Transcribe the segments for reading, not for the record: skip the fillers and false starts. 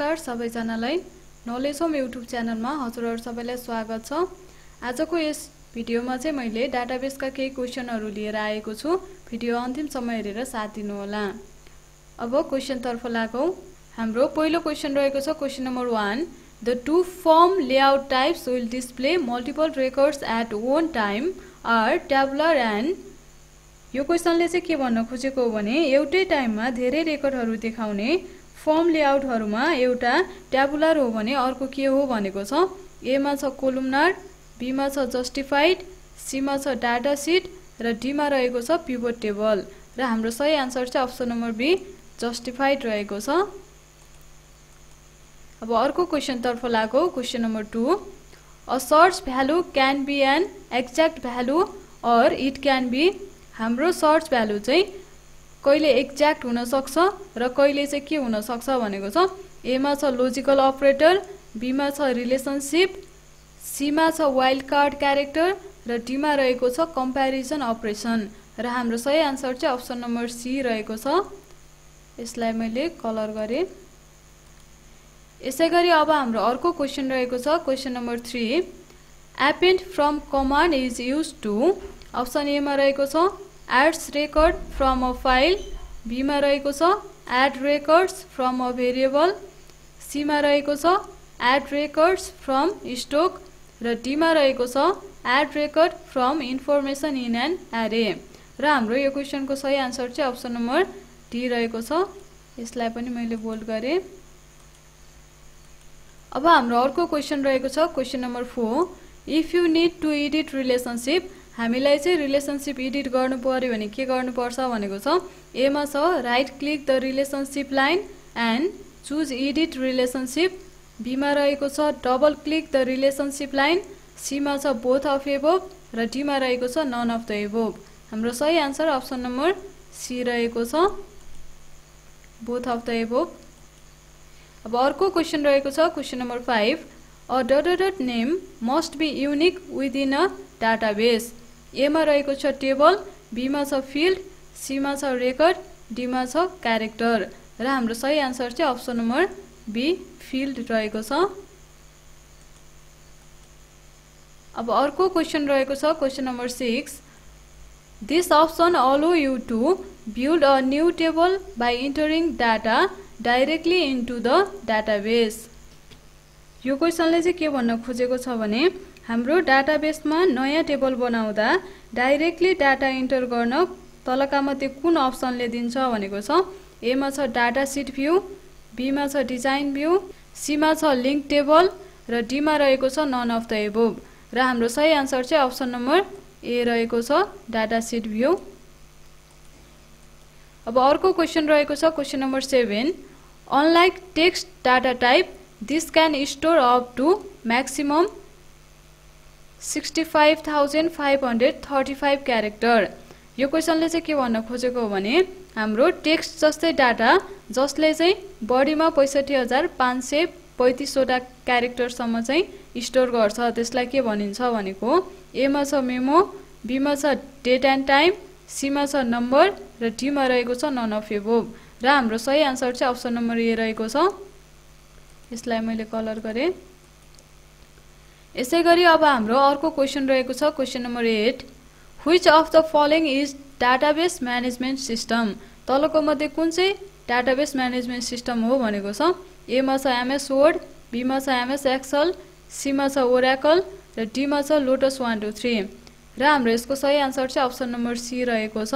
नमस्कार सबैजनालाई knowledge home YouTube च्यानलमा हजुरहरु सबैलाई स्वागत छ। आजको यस भिडियोमा चाहिँ मैले डाटाबेसका केही क्वेशनहरु लिएर आएको छु। भिडियो अन्तिमसम्म हेरेर साथ दिनु होला। अब क्वेशन तर्फ लागौं। हाम्रो पहिलो क्वेशन रहेको छ question number 1। The two form layout types will display multiple records at one time are tabular and यो क्वेशनले चाहिँ के भन्न खोजेको हो भने एउटै टाइममा धेरै रेकर्डहरु देखाउने फर्म लेआउटहरुमा एउटा ट्याबुलर हो भने अर्को के हो भनेको छ। ए मा छ कोलुमनार, बी मा छ जस्टिफाइड, सी मा छ डाटा शीट र डी मा रहेको छ पिभट टेबल र हाम्रो सही आन्सर चाहिँ अप्सन नम्बर बी जस्टिफाइड रहेको छ। अब अर्को क्वेशन तर्फ लागौ। Question number 2। A search value can be an exact value or it can be. हाम्रो सर्च भ्यालु चाहिँ कहिले एक्ज्याक्ट हुन सक्छ र कहिले चाहिँ के हुन सक्छ भनेको छ। ए मा छ लजिकल अपरेटर, बी मा छ रिलेशनशिप, सी मा छ वाइल्ड कार्ड क्यारेक्टर र डी मा रहेको छ कम्प्यारिजन अपरेसन र हाम्रो सही आन्सर चाहिँ अप्सन नम्बर सी रहेको छ। यसलाई मैले कलर गरे। यसैगरी अब हाम्रो अर्को क्वेशन रहेको छ question number 3। Append from command is used to. Option A मा रहेको छ adds record from a file, B मा रहेको छ add records from a variable, C मा रहेको छ add records from stock र D मा रहेको छ add record from information in an array र हाम्रो यो क्वेशनको सही आन्सर चाहिँ अप्सन नम्बर डी रहेको छ। यसलाई पनि मैले बोल्ड गरे। अब हाम्रो अर्को क्वेशन रहेको छ question number 4। If you need to edit relationship. हामीलाई चाहिँ रिलेशनशिप एडिट गर्नु पर्यो भने के गर्नु पर्छ भनेको छ। ए मा छ right click the relationship line and choose edit relationship, B मा रहेको छ double click the relationship line, C मा छ बोथ अफ एबोभ र डी मा रहेको छ नन अफ द एबोभ। हाम्रो सही आन्सर अप्सन नम्बर सी रहेको छ बोथ अफ द एबोभ। अब अर्को क्वेशन रहेको छ question number 5। A dot name must be unique within a database. A मा रहेको छ टेबल, बी मा छ फिल्ड, सी मा छ रेकर्ड, डी मा छ क्यारेक्टर र हाम्रो सही आन्सर चाहिँ अप्सन नम्बर बी फिल्ड रहेको छ। अब अर्को क्वेशन रहेको छ question number 6। This option allow you to build a new table by entering data directly into the database. यो क्वेशनले चाहिँ के भन्न खोजेको छ भने हाम्रो डाटाबेसमा नयाँ टेबल बनाउँदा डाइरेक्टली डाटा इन्टर गर्न तलका मध्ये कुन अप्सनले दिन्छ भनेको छ। ए मा छ डाटा शीट भ्यू, बी मा छ डिजाइन भ्यू, सी मा छ लिंक टेबल र डी मा रहेको छ नन अफ द एबोभ र हाम्रो सही आन्सर चाहिँ अप्सन नम्बर ए रहेको छ डाटा शीट भ्यू। अब अर्को क्वेशन रहेको छ question number 7। Unlike text data type this can store up to maximum 65,535 character. यो क्वेशनले चाहिँ के भन्न खोजेको हो भने हाम्रो टेक्स्ट जस्तै डाटा जसले चाहिँ बढीमा 65,535 वटा क्यारेक्टरसम्म चाहिँ स्टोर गर्छ त्यसलाई के भनिन्छ भनेको। ए मा छ मेमो, बी मा छ डेट एन्ड टाइम, सी मा छ नम्बर र डी मा रहेको छ नन अफ एबोभ र हाम्रो सही आन्सर चाहिँ अप्सन नम्बर ए रहेको छ। यसलाई मैले कलर गरे। यसैगरी अब हाम्रो अर्को क्वेशन रहेको छ question number 8। Which of the following is database management system. तलको मध्ये कुन चाहिँ डाटाबेस म्यानेजमेन्ट सिस्टम हो भनेको छ। ए मा छ एमएस वर्ड, बी मा छ एमएस एक्सेल, सी मा छ ओराकल र डी मा छ लोटस 123 र हाम्रो यसको सही आन्सर चाहिँ अप्सन नम्बर सी रहेको छ।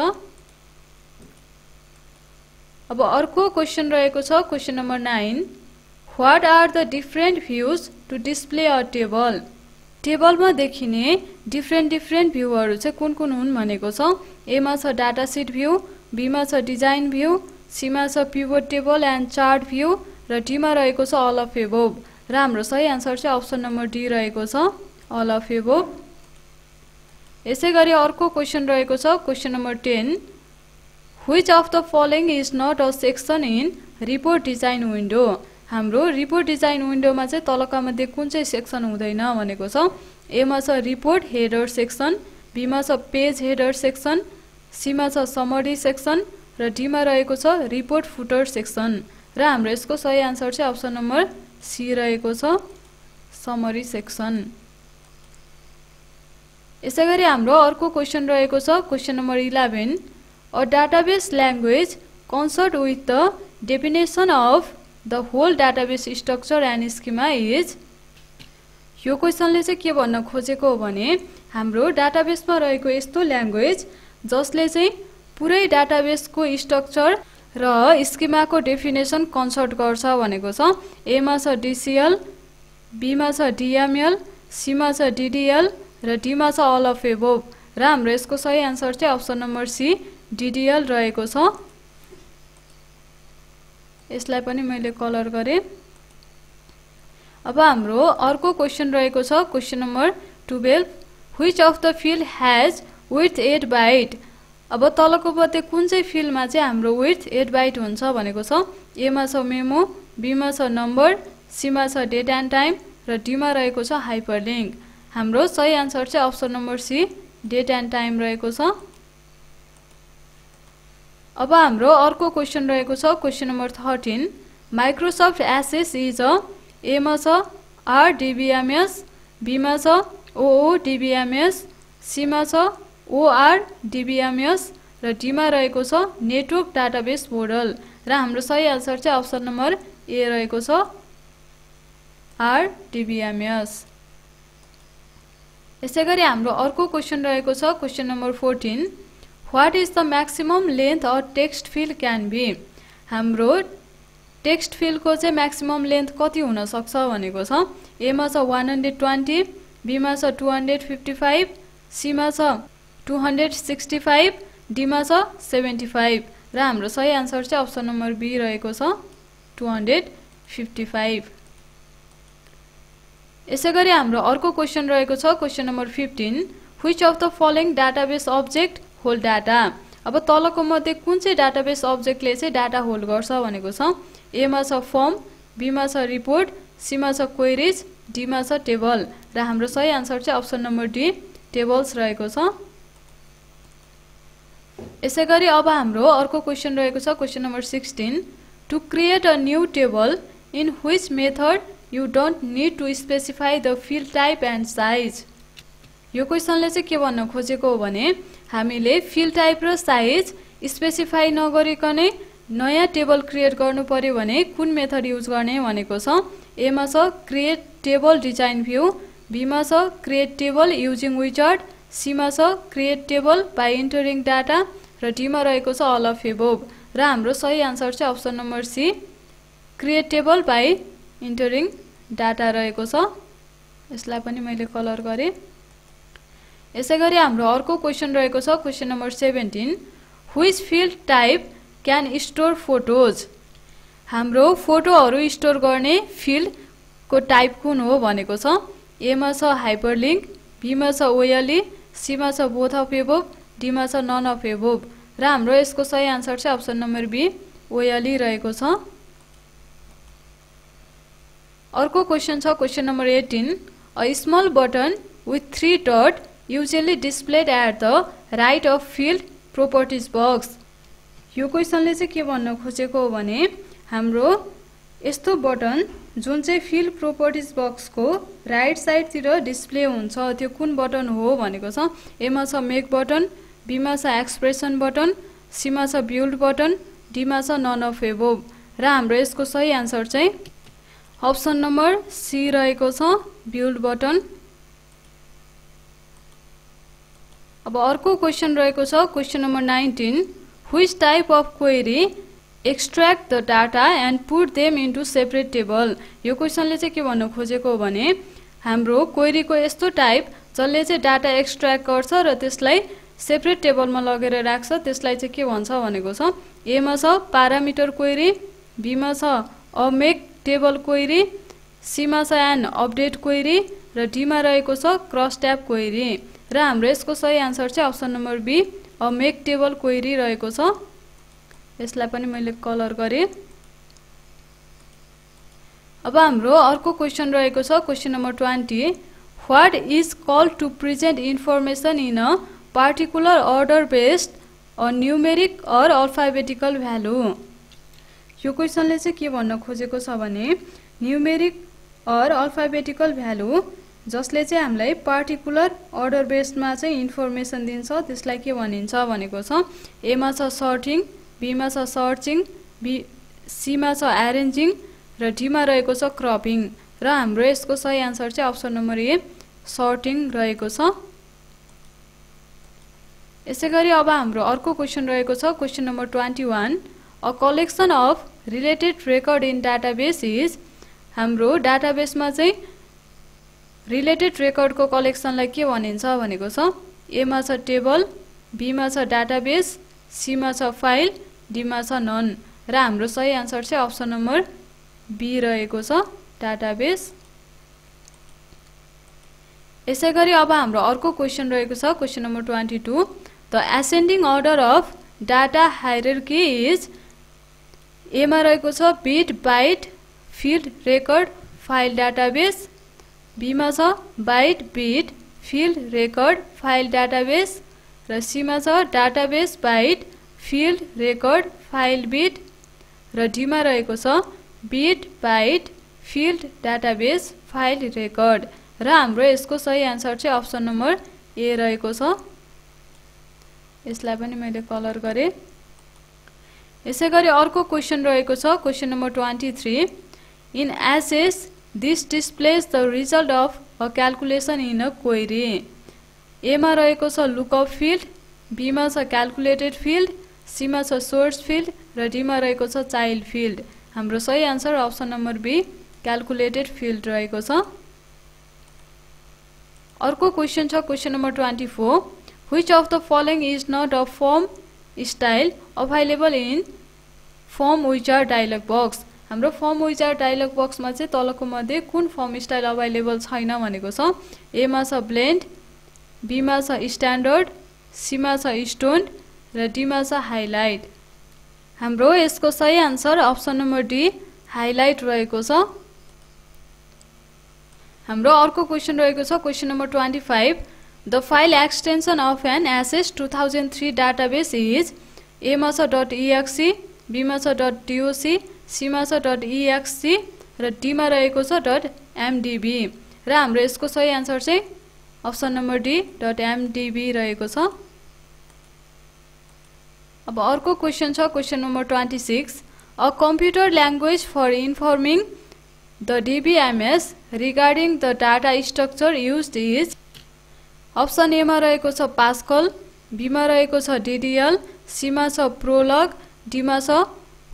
अब अर्को क्वेशन रहेको छ question number 9। What are the different views to display a table? टेबलमा देखिने डिफ्रेन्ट भ्यूहरु चाहिँ कुन हुन् भनेको छ। ए मा छ डाटा शीट भ्यू, बी मा छ डिजाइन भ्यू, सी मा छ pivot table and chart view र डी मा रहेको छ अल अफ एबोभ र हाम्रो सही आन्सर चाहिँ अप्सन नम्बर डी रहेको छ अल अफ एबोभ। यसैगरी अर्को क्वेशन रहेको छ question number 10। Which of the following is not a section in report design window? हाम्रो रिपोर्ट डिजाइन विन्डोमा चाहिँ तलका मध्ये कुन चाहिँ सेक्सन हुँदैन भनेको छ। ए मा छ रिपोर्ट हेडर सेक्सन, बी मा छ पेज हेडर सेक्सन, सी मा छ समरी सेक्सन र डी मा रहेको छ रिपोर्ट फुटर सेक्सन र हाम्रो यसको सही आन्सर चाहिँ अप्सन नम्बर सी रहेको छ, समरी सेक्सन। यसैगरी हाम्रो अर्को क्वेशन रहेको छ question number 11, a database language concert with the definition of the whole database structure and schema is. यो क्वेशनले चाहिँ के भन्न खोजेको हो भने हाम्रो डाटाबेसमा रहेको यस्तो ल्याङ्ग्वेज जसले चाहिँ पुरै डाटाबेसको स्ट्रक्चर र स्किमाको डेफिनेसन कन्सर्ट गर्छ भनेको छ। ए मा छ डिसिएल, बी मा छ डिएमएल, सी मा छ डिडिएल र डी मा छ अल अफ एबोभ र हाम्रो यसको सही आन्सर चाहिँ अप्सन नम्बर सी डिडिएल रहेको छ। यसलाई पनि मैले कलर गरेँ। अब हाम्रो अर्को क्वेशन रहेको छ question number 12, which of the field has width 8 byte. अब तलको मध्ये कुन चाहिँ फिल्डमा चाहिँ हाम्रो विड्थ 8 बाइट हुन्छ भनेको छ। ए मा छ मेमो, बी मा छ नम्बर, सी मा छ डेट एन्ड टाइम र डी मा रहेको छ हाइपरलिंक। हाम्रो सही आन्सर चाहिँ option number C date and time रहेको छ। अब हाम्रो अर्को क्वेशन रहेको छ question number 13, Microsoft access is a. A मा छ आरडिबिएमएस, बी मा छ ओओडिबिएमएस, सी मा छ ओआरडिबिएमएस र डी मा रहेको छ नेटवर्क डाटाबेस मोडल र हाम्रो सही आन्सर चाहिँ अप्सन नम्बर ए रहेको छ, आरडिबिएमएस। यसैगरी हाम्रो अर्को क्वेशन रहेको छ question number 14, what is the maximum length a text field can be. हाम्रो टेक्स्ट फिल्डको चाहिँ म्याक्सिमम लेन्थ कति हुन सक्छ भनेको छ। ए मा छ 120, बी मा छ 255, सी मा छ 265, डी मा छ 75 र हाम्रो सही आन्सर चाहिँ अप्सन नम्बर बी रहेको छ, 255। यसैगरी हाम्रो अर्को क्वेशन रहेको छ question number 15, which of the following database object hold data. अब तलको मध्ये कुन चाहिँ डाटाबेस अब्जेक्टले चाहिँ डाटा होल्ड गर्छ भनेको छ। ए मा छ फर्म, बी मा छ रिपोर्ट, सी मा छ क्वेरीज, डी मा छ टेबल र हाम्रो सही आन्सर चाहिँ अप्सन नम्बर डी टेबल्स रहेको छ। यसैगरी अब हाम्रो अर्को क्वेशन रहेको छ question number 16, to create a new table in which method you don't need to specify the field type and size. यो क्वेशनले चाहिँ के भन्न खोजेको हो भने हामीले फिल्ड टाइप र साइज स्पेसिफाई नगरिकनै नयाँ टेबल क्रिएट गर्नु पर्यो भने कुन मेथड युज गर्ने भनेको छ। ए मा छ create table design view, B मा छ create table using wizard, C मा छ create table by entering data र डी मा रहेको छ अल अफ एबोभ र हाम्रो सही आन्सर चाहिँ option number C create table by entering data रहेको छ। यसलाई पनि मैले कलर गरेँ। यसैगरी हाम्रो अर्को क्वेशन रहेको छ question number 17, which field type can store photos. हाम्रो फोटोहरू स्टोर गर्ने फिल्डको टाइप कुन हो भनेको छ। ए मा छ हाइपरलिंक, बी मा छ ओएलई, सी मा छ बोथ अफ एबोभ, डी मा छ नन अफ एबोभ र हाम्रो यसको सही आन्सर चाहिँ अप्सन नम्बर बी ओएलई रहेको छ। अर्को क्वेशन छ question number 18, a small button with 3 dot usually displayed at the right of field properties box. यो क्वेशनले चाहिँ के भन्न खोजेको हो भने हाम्रो यस्तो बटन जुन चाहिँ फिल्ड प्रोपर्टिज बक्सको राइट साइडतिर डिस्प्ले हुन्छ त्यो कुन बटन हो भनेको छ। ए मा छ मेक बटन, बी मा छ एक्सप्रेसन बटन, सी मा छ बिल्ड बटन, डी मा छ नन अफ एबोभ र हाम्रो यसको सही आन्सर चाहिँ अप्सन नम्बर सी रहेको छ, बिल्ड बटन। अब अर्को क्वेशन रहेको छ question number 19, which type of query extract the data and putt them into separate table. यो क्वेशनले चाहिँ के भन्न खोजेको हो भने हाम्रो क्वेरीको यस्तो टाइप जसले चाहिँ डाटा एक्सट्र्याक्ट गर्छ र त्यसलाई सेपरेट टेबलमा लगेर राख्छ त्यसलाई चाहिँ के भन्छ भनेको छ। ए मा छ प्यारामिटर क्वेरी, बी मा छ a make table query, C मा छ एन अपडेट क्वेरी र डी मा रहेको छ क्रस ट्याब क्वेरी र हाम्रो यसको सही आन्सर चाहिँ option number B a make table query रहेको छ। यसलाई पनि मैले कलर गरेँ। अब हाम्रो अर्को क्वेशन रहेको छ question number 20, what is called to present information in a particular order based a numeric or alphabetical value. यो क्वेशनले चाहिँ के भन्न खोजेको छ भने न्यूमेरिक अर अल्फाबेटिकल भ्यालु जसले चाहिँ हामीलाई पार्टिकुलर अर्डर बेस्डमा चाहिँ इन्फर्मेसन दिन्छ त्यसलाई के भनिन्छ भनेको छ। ए मा छ सर्टिङ, बी मा छ सर्चिङ, सी मा छ एरेन्जिङ र डी मा रहेको छ क्रपिङ र हाम्रो यसको सही आन्सर चाहिँ अप्सन नम्बर ए सर्टिङ रहेको छ। यसैगरी अब हाम्रो अर्को क्वेशन रहेको छ question number 21 a collection of related record in database is. हाम्रो डाटाबेसमा चाहिँ रिलेटेड रेकर्डको कलेक्सनलाई के भनिन्छ भनेको छ। ए मा छ टेबल, बी मा छ डाटाबेस, सी मा छ फाइल, डी मा छ नन र हाम्रो सही आन्सर चाहिँ अप्सन नम्बर बी रहेको छ डाटाबेस। यसैगरी अब हाम्रो अर्को क्वेशन रहेको छ question number 22 the ascending order of data hierarchy is. A मा रहेको छ bit, byte, field, record, file, database, B मा छ byte, bit, field, record, file, database र सी मा छ database, byte, field, record, file, bit र डी मा रहेको छ bit, byte, field, database, file, record र हाम्रो यसको सही आन्सर चाहिँ अप्सन नम्बर ए रहेको छ। यसलाई पनि मैले कलर गरे। यसैगरी अर्को क्वेशन रहेको छ question number 23 in access this displays the result of a calculation in a query. A मा रहेको छ लुकअप फिल्ड, बी मा छ क्याल्कुलेटेड फिल्ड, सी मा छ सोर्स फिल्ड र डी मा रहेको छ चाइल्ड फिल्ड। हाम्रो सही answer option number B calculated field रहेको छ। अर्को क्वेशन छ question number 24 which of the following is not a form style available in form wizard dialog box. हाम्रो फर्म विजार्ड डायलग बक्समा चाहिँ तलको मध्ये कुन फर्म स्टाइल अभाइलेबल छैन भनेको छ। ए मा छ ब्लेन्ड, बी मा छ स्ट्यान्डर्ड, सी मा छ स्टोन र डी मा छ हाइलाइट। हाम्रो यसको सही answer option number D highlight रहेको छ। हाम्रो अर्को क्वेशन रहेको छ question number 25 the file extension of an access 2003 database is. A मा छ .exe, बी मा छ .doc, सी मा छ .exe र डी मा रहेको छ .mdb र हाम्रो यसको सही आन्सर चाहिँ अप्सन नम्बर डी .mdb रहेको छ। अब अर्को क्वेशन छ question number 26 a computer language for informing the DBMS regarding the data structure used is. Option A मा रहेको छ पास्कल, बी मा रहेको छ DDL, सी मा छ प्रोलग, डी मा छ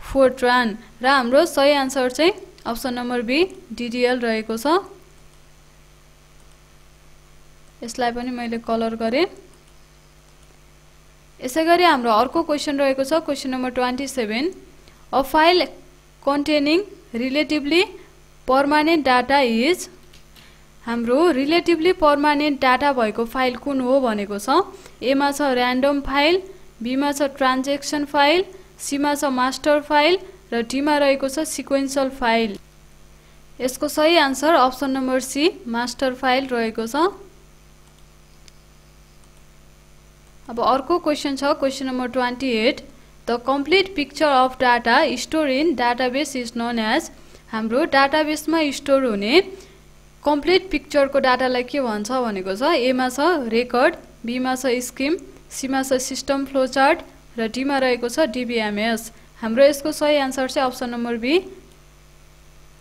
फोर्ट्रान र हाम्रो सही आन्सर चाहिँ अप्सन नम्बर बी DDL रहेको छ। यसलाई पनि मैले कलर गरे। यसैगरी हाम्रो अर्को क्वेशन रहेको छ question number 27 a file containing relatively permanent data is. हाम्रो रिलेटिभली पर्मानेन्ट डाटा भएको फाइल कुन हो भनेको छ। ए मा छ र्यान्डम फाइल, बी मा छ ट्रान्जेक्सन फाइल, सी मा छ मास्टर फाइल र डी मा रहेको छ सिक्वेन्शियल फाइल। यसको सही answer option number C master file रहेको छ। अब अर्को क्वेशन छ question number 28 the complete picture of data store in database is known as. हाम्रो डाटाबेसमा स्टोर हुने कम्प्लिट पिक्चरको डाटालाई के भन्छ भनेको छ। ए मा छ रेकर्ड, बी मा छ स्किम, सी मा छ सिस्टम फ्लोचार्ट र डी मा रहेको छ DBMS। हाम्रो यसको सही आन्सर चाहिँ अप्सन नम्बर बी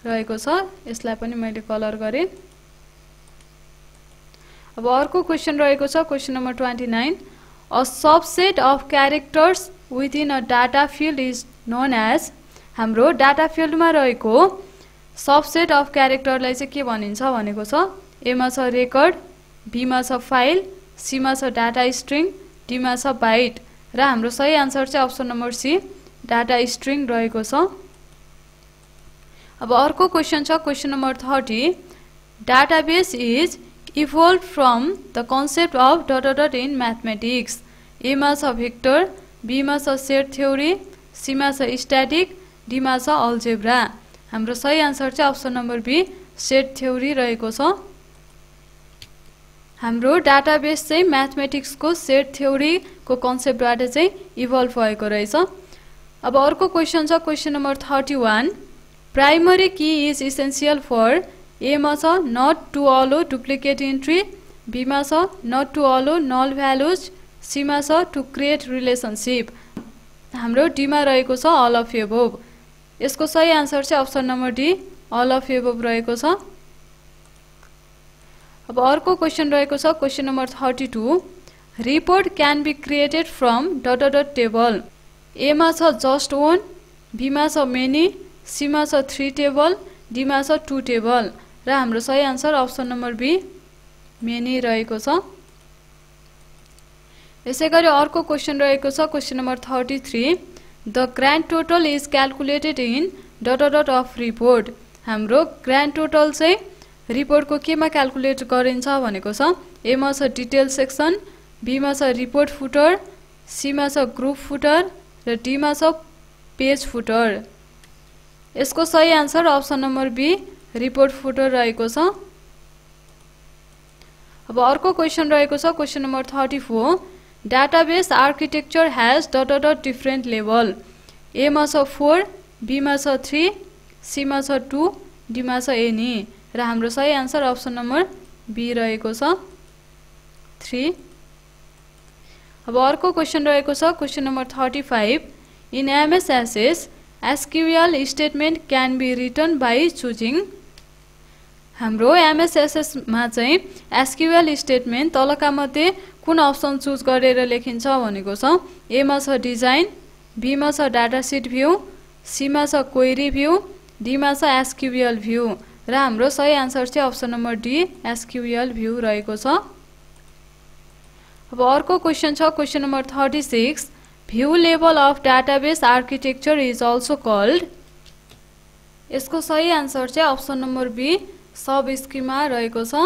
रहेको छ। यसलाई पनि मैले कलर गरे। अब अर्को क्वेशन रहेको छ question number 29 a subset of characters within a data field is known as. हाम्रो डाटा फिल्डमा रहेको सबसेट अफ क्यारेक्टरलाई चाहिँ के भनिन्छ भनेको छ। ए मा छ रेकर्ड, बी मा छ फाइल, सी मा छ डाटा स्ट्रिङ, डी मा छ बाइट र हाम्रो सही आन्सर चाहिँ option number C data string रहेको छ। अब अर्को क्वेशन छ question number 30 database is evolve from the concept of dot in mathematics. A मा छ भेक्टर, बी मा छ सेट थ्योरी, सी मा छ स्ट्याटिक, डी मा छ अल्जेब्रा। हाम्रो सही आन्सर चाहिँ option number B set theory रहेको छ। हाम्रो डाटाबेस चाहिँ म्याथमेटिक्सको सेट थ्योरीको कन्सेप्टबाट चाहिँ इभल्भ भएको रहेछ। अब अर्को क्वेशन छ question number 31 primary key is essential for A मा छ not to allow duplicate entry B मा छ not to allow null values C मा छ टु क्रिएट रिलेसनशिप हाम्रो डी मा रहेको छ अल अफ एबोभ यसको सही आन्सर चाहिँ option number D all of above रहेको छ अब अर्को क्वेशन रहेको छ question number 32 report can be created from dot dot table A मा छ जस्ट वन बी मा छ मेनी सी मा छ 3 टेबल डी मा छ 2 टेबल र हाम्रो सही answer option number B many रहेको छ यसैगरी अर्को क्वेशन रहेको छ question number 33 the grand total is calculated in dot dot of report हाम्रो ग्रान्ड टोटल चाहिँ रिपोर्टको केमा क्याल्कुलेट गरिन्छ भनेको छ ए मा छ डिटेल सेक्सन बी मा छ रिपोर्ट फुटर सी मा छ ग्रुप फुटर र डी मा छ पेज फुटर यसको सही answer option number B report footer रहेको छ अब अर्को क्वेशन रहेको छ question number 34 database architecture has dot dot different level A मा छ 4 बी मा छ 3 सी मा छ 2 डी मा छ एनी र हाम्रो सही आन्सर अप्सन नम्बर बी रहेको छ 3 अब अर्को क्वेशन रहेको छ question number 35 in MS Access SQL statement can be written by choosing हाम्रो एमएस एक्सेस मा चाहिँ एसक्यूएल स्टेटमेन्ट तलका मध्ये कुन अप्सन चुज गरेर लेखिन्छ भनेको छ ए मा छ डिजाइन बी मा छ डाटा सिट भ्यू सी मा छ क्वेरी भ्यू डी मा छ एसक्यूएल भ्यू र हाम्रो सही आन्सर चाहिँ option number D SQL view रहेको छ अब अर्को क्वेशन छ question number 36 view level of database architecture is also called यसको सही आन्सर चाहिँ option number B sub schema रहेको छ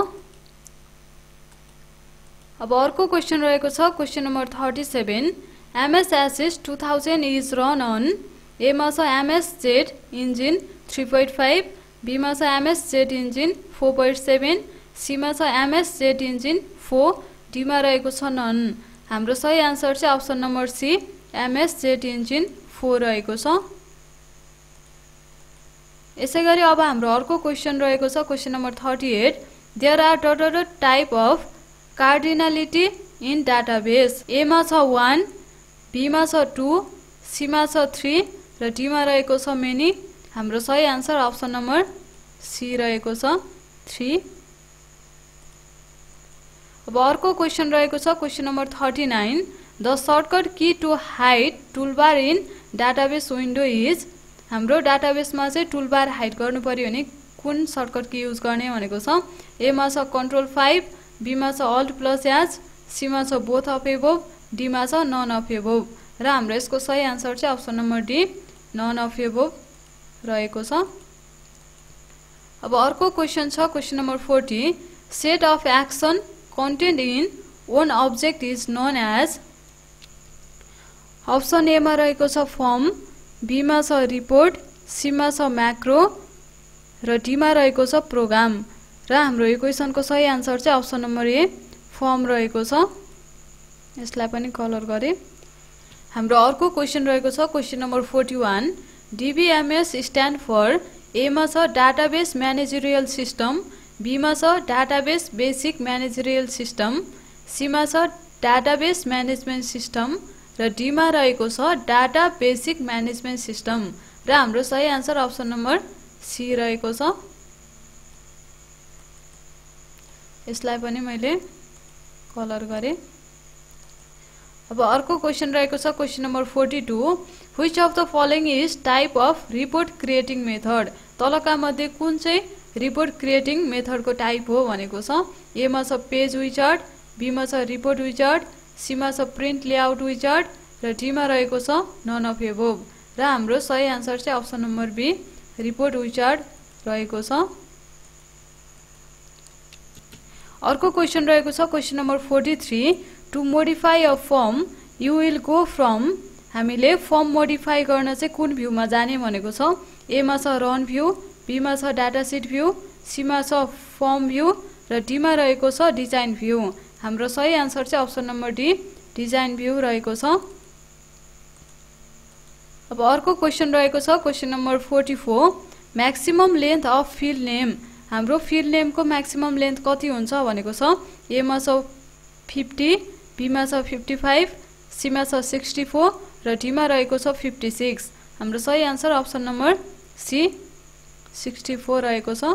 अब अर्को क्वेशन रहेको छ question number 37 MS access 2000 is run on A मा छ एमएस जेड इन्जिन 3.5 बी मा छ एमएस जेड इन्जिन 4.7 सी मा छ एमएस जेड इन्जिन 4 डी मा रहेको छ नन हाम्रो सही आन्सर चाहिँ option number C MS Jet engine 4 रहेको छ यसैगरी अब हाम्रो अर्को क्वेशन रहेको छ question number 38 there are dot dot type of cardinality in database A मा छ 1 बी मा छ 2 सी मा छ 3 र डी मा रहेको छ मेनी हाम्रो सही आन्सर अप्सन नम्बर सी रहेको छ 3 अब अर्को क्वेशन रहेको छ question number 39 the shortcut key to hide toolbar in database window is हाम्रो डाटाबेसमा चाहिँ टुलबार हाइड गर्नु पर्यो भने कुन सर्टकट की युज गर्ने भनेको छ ए मा छ कन्ट्रोल 5 बी मा छ अल्ट प्लस एच सी मा छ बोथ अफ एबोभ डी मा छ नन अफ एबोभ र हाम्रो यसको सही आन्सर चाहिँ option number D none of above रहेको छ अब अर्को क्वेशन छ question number 40 set of action content in one object is known as option A मा रहेको छ फर्म बी मा छ रिपोर्ट सी मा छ म्याक्रो र डी मा रहेको छ प्रोग्राम र हाम्रो यो क्वेशनको सही आन्सर चाहिँ अप्सन नम्बर ए फर्म रहेको छ यसलाई पनि कलर गरे हाम्रो अर्को क्वेशन रहेको छ question number 41 DBMS stand for A मा छ डाटाबेस म्यानेजरियल सिस्टम बी मा छ database basic managerial system C मा छ डाटाबेस म्यानेजमेन्ट सिस्टम र डी मा रहेको छ डाटा बेसिक म्यानेजमेन्ट सिस्टम र हाम्रो सही आन्सर अप्सन नम्बर सी रहेको छ यसलाई पनि मैले कलर गरे अब अर्को क्वेशन रहेको छ question number 42 which of the following is type of report creating method तलका मध्ये कुन चाहिँ रिपोर्ट क्रिएटिङ मेथडको टाइप हो भनेको छ ए मा छ पेज विजार्ड बी मा छ रिपोर्ट विजार्ड सी मा छ प्रिन्ट लेआउट विजार्ड र डी मा रहेको छ नन अफ एबोभ र हाम्रो सही आन्सर चाहिँ option number B report wizard रहेको छ अर्को क्वेशन रहेको छ question number 43 to modify a form you will go from हामीले फर्म मोडिफाई गर्न चाहिँ कुन भ्यूमा जाने भनेको छ ए मा छ रन भ्यू बी मा छ डाटा सिट भ्यू सी मा छ फर्म भ्यू र डी मा रहेको छ डिजाइन भ्यू हाम्रो सही आन्सर चाहिँ option number D design view रहेको छ अब अर्को क्वेशन रहेको छ question number 44 maximum length of field name हाम्रो फिल्ड नेमको म्याक्सिमम लेन्थ कति हुन्छ भनेको छ ए मा छ 50 बी मा छ 55 सी मा छ 64 र डी मा रहेको छ 56 हाम्रो सही आन्सर अप्सन नम्बर सी 64 रहेको छ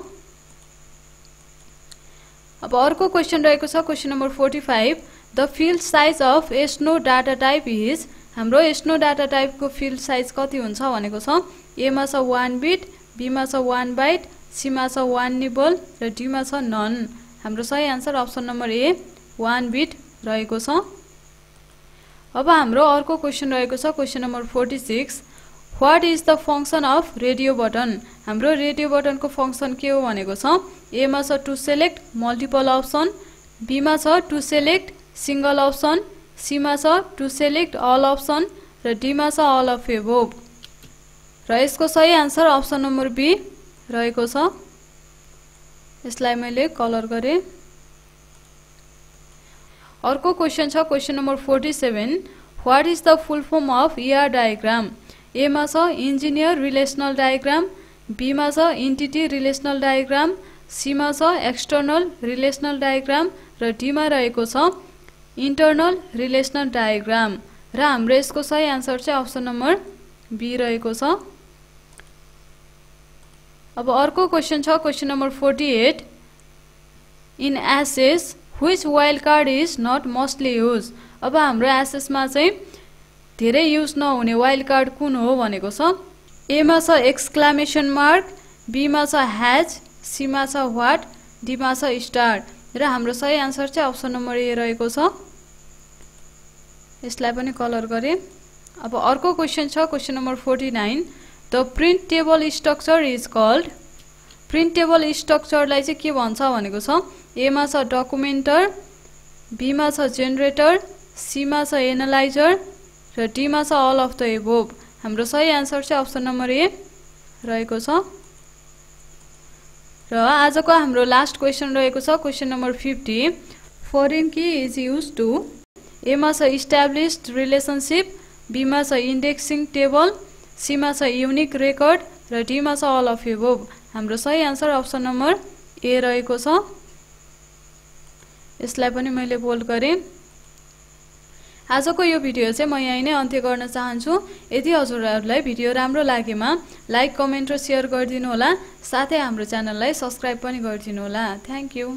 अब अर्को क्वेशन रहेको छ question number 45 the field size of snow data type is हाम्रो एस्नो डाटा टाइपको फिल्ड साइज कति हुन्छ भनेको छ ए मा छ 1 बिट बी मा छ 1 बाइट सी मा छ 1 निबल र डी मा छ नन हाम्रो सही answer option number A 1 bit रहेको छ अब हाम्रो अर्को क्वेशन रहेको छ question number 46 what is the function of radio button हाम्रो रेडियो बटनको फंक्शन के हो भनेको छ ए मा छ to select multiple option B मा छ to select single option C मा छ टु सेलेक्ट अल अप्सन र डी मा छ अल अफ एबोभ र यसको सही आन्सर अप्सन नम्बर बी रहेको छ यसलाई मैले कलर गरे अर्को क्वेशन छ question number 47 what is the full form of ER diagram A मा छ इन्जिनियर रिलेशनल डायग्राम बी मा छ एन्टिटी रिलेशनल डायग्राम सी मा छ एक्सटर्नल रिलेशनल डायग्राम र डी मा रहेको छ इन्टर्नल रिलेशनल डायग्राम र हाम्रो यसको सही आन्सर चाहिँ अप्सन नम्बर बी रहेको छ अब अर्को क्वेशन छ question number 48 in Access which wild card is not mostly use अब हाम्रो एसेस मा चाहिँ धेरै युज नहुने वाइल्ड कार्ड कुन हो भनेको छ ए मा छ एक्सक्लेमेसन मार्क बी मा छ हैज सी मा छ व्हाट डी मा छ स्टार र हाम्रो सही आन्सर चाहिँ अप्सन नम्बर ए रहेको छ यसलाई पनि कलर गरे अब अर्को क्वेशन छ question number 49 the print table structure is called print table स्ट्रक्चरलाई चाहिँ के भन्छ भनेको छ ए मा छ डकुमेन्टर बी मा छ जेनरेटर सी मा छ एनालाइजर र डी मा छ अल अफ द एबोभ हाम्रो सही आन्सर चाहिँ अप्सन नम्बर ए रहेको छ र आजको हाम्रो लास्ट क्वेशन रहेको छ question number 50 foreign key is use to a मा छ इस्टाब्लिश्ड रिलेशनशिप बी मा छ इन्डेक्सिङ टेबल सी मा छ युनिक रेकर्ड र डी मा छ अल अफ एबोभ हाम्रो सही आन्सर अप्सन नम्बर ए रहेको छ यसलाई पनि मैले बोल्ड गरे आजको यो भिडियो चाहिँ म यही नै अन्त्य गर्न चाहन्छु यदि हजुरहरुलाई भिडियो राम्रो लागेमा लाइक कमेन्ट र शेयर गरिदिनु होला साथै हाम्रो च्यानललाई सब्स्क्राइब पनि गरिदिनु होला थ्यांक यू